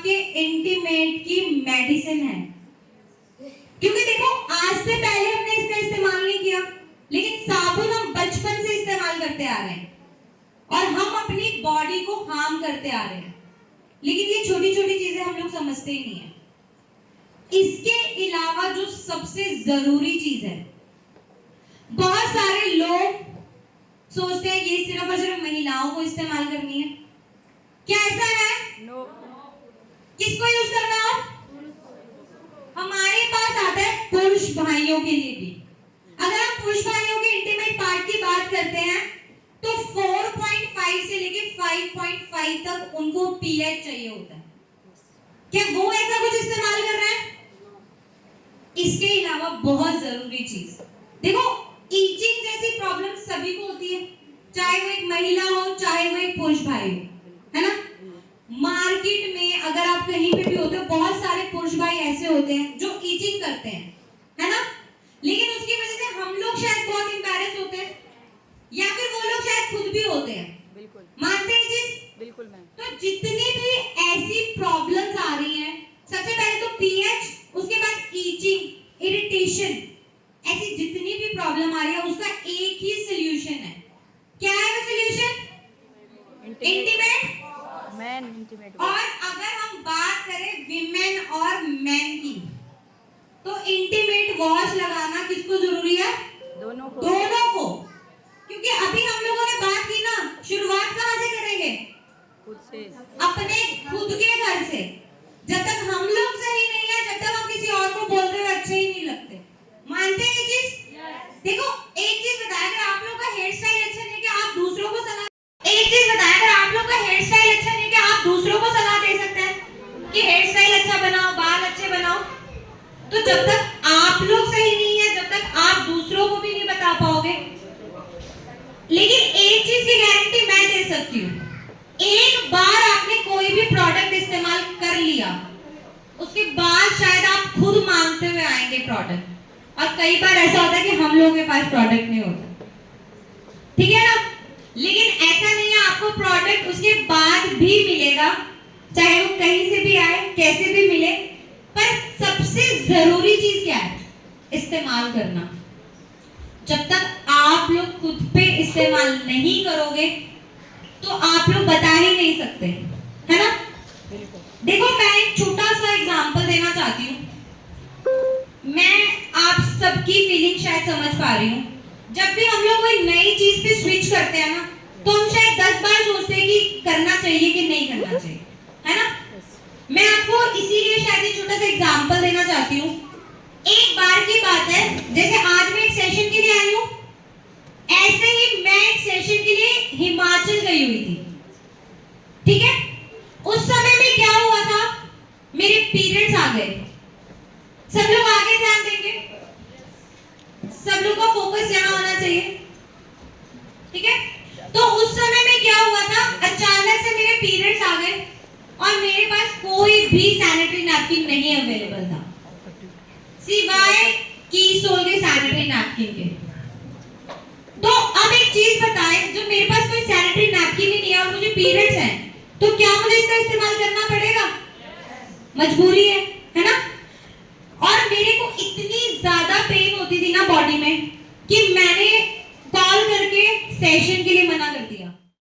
आपके इंटीमेट की मेडिसिन है। क्योंकि देखो आज से पहले हमने इसका इस्तेमाल नहीं किया, लेकिन साबुन हम बचपन से इस्तेमाल करते आ रहे हैं और हम अपनी बॉडी को हार्म करते आ रहे हैं, लेकिन ये छोटी छोटी चीजें हम लोग समझते ही नहीं है। इसके अलावा जो सबसे जरूरी चीज है, बहुत सारे लोग सोचते हैं ये सिर्फ और सिर्फ महिलाओं को इस्तेमाल करनी है। क्या ऐसा है? नो। किसको यूज करना है? हमारे पास आता है पुरुष भाइयों के लिए भी। अगर हम पुरुष भाइयों के इंटीमेट पार्ट की बात करते हैं तो 4.5 से लेके 5.5 तक उनको पीएच चाहिए होता है। क्या वो ऐसा कुछ इस्तेमाल कर रहे हैं? इसके अलावा बहुत जरूरी चीज देखो, ईचिंग जैसी प्रॉब्लम सभी को होती है, चाहे वो एक महिला हो चाहे वो एक पुरुष भाई हो, है ना। मार्केट में अगर आप कहीं पे भी होते हो, बहुत सारे पुरुष भाई ऐसे होते हैं जो ईचिंग करते हैं, है ना, लेकिन उसकी वजह से हम लोग शायद बहुत एम्बैरेस होते हैं या फिर वो लोग शायद खुद भी होते हैं। बिल्कुल मानते हैं चीज? बिल्कुल मैम। तो जितनी भी ऐसी प्रॉब्लम्स आ रही हैं, सबसे पहले तो पीएच, उसके बाद ईचिंग, इरिटेशन, ऐसी जितनी भी प्रॉब्लम आ रही है उसका एक ही सॉल्यूशन है। क्या है वो सॉल्यूशन? Intimate man intimate. और अगर हम बात करें विमेन और मेन की, तो इंटीमेट वॉश लगाना किसको जरूरी है? दोनों को। दोनों को। क्योंकि अभी हम लोगों ने बात की ना, शुरुआत कहां से करेंगे? खुद से। अपने खुद के घर से। जब तक हम लोग सही नहीं है, जब तक हम किसी और को बोलते हुए अच्छे ही नहीं लगते। मानते हैं ये चीज? देखो एक चीज बताया, अगर आप लोग का हेयर स्टाइल अच्छा नहीं है कि आप दूसरों को सलाह, एक चीज बताया, अगर आप लोग का हेयर स्टाइल अच्छा नहीं है कि आप दूसरों को सलाह दे सकते हैं कि हेयर स्टाइल अच्छा बनाओ, बाल अच्छे बनाओ। तो जब तक आप लोग सही नहीं है, जब तक आप दूसरों को भी नहीं बता पाओगे। लेकिन एक चीज की गारंटी मैं दे सकती हूँ, एक बार आपने कोई भी प्रोडक्ट इस्तेमाल कर लिया, उसके बाद शायद आप खुद मांगते हुए आएंगे प्रोडक्ट। और कई बार ऐसा होता है कि हम लोगों के पास प्रोडक्ट नहीं होता, ठीक है ना। लेकिन ऐसा नहीं है, आपको प्रोडक्ट उसके बाद भी मिलेगा, चाहे वो कहीं से भी आए, कैसे भी मिले। पर सबसे जरूरी चीज क्या है? इस्तेमाल करना। जब तक आप लोग खुद पे इस्तेमाल नहीं करोगे तो आप लोग बता ही नहीं सकते, है ना। देखो मैं एक छोटा सा एग्जांपल देना चाहती हूँ। मैं आप सबकी फीलिंग शायद समझ पा रही हूँ। जब भी हम लोग कोई नई चीज पे स्विच करते हैं ना, तो हम शायद 10 बार सोचते हैं कि करना चाहिए कि नहीं करना चाहिए, है ना। मैं आपको इसीलिए शायद एक छोटा सा एग्जांपल देना चाहती हूँ। एक बार की बात है, जैसे आज मैं एक सेशन के लिए आई हूँ, ऐसे ही मैं एक सेशन के लिए हिमाचल गई हुई थी, ठीक है। उस समय में क्या हुआ था, मेरे पीरियड्स आ गए। सब लोग आगे ध्यान देंगे, सब लोग का फोकस यहाँ होना चाहिए, ठीक है। तो उस समय में क्या हुआ था, अचानक से मेरे पीरियड्स आ गए और मेरे पास कोई भी सैनिटरी नैपकिन नहीं अवेलेबल था, सिवाय कीसोल के सैनिटरी नैपकिन के। तो अब एक चीज बताएं, जो मेरे पास कोई सैनिटरी नैपकिन ही नहीं है और मुझे पीरियड्स हैं, तो क्या मुझे इसका इस्तेमाल करना पड़ेगा? मजबूरी है ना। और मेरे को इतनी ज्यादा पेन होती थी ना बॉडी में कि मैंने कॉल करके सेशन के लिए मना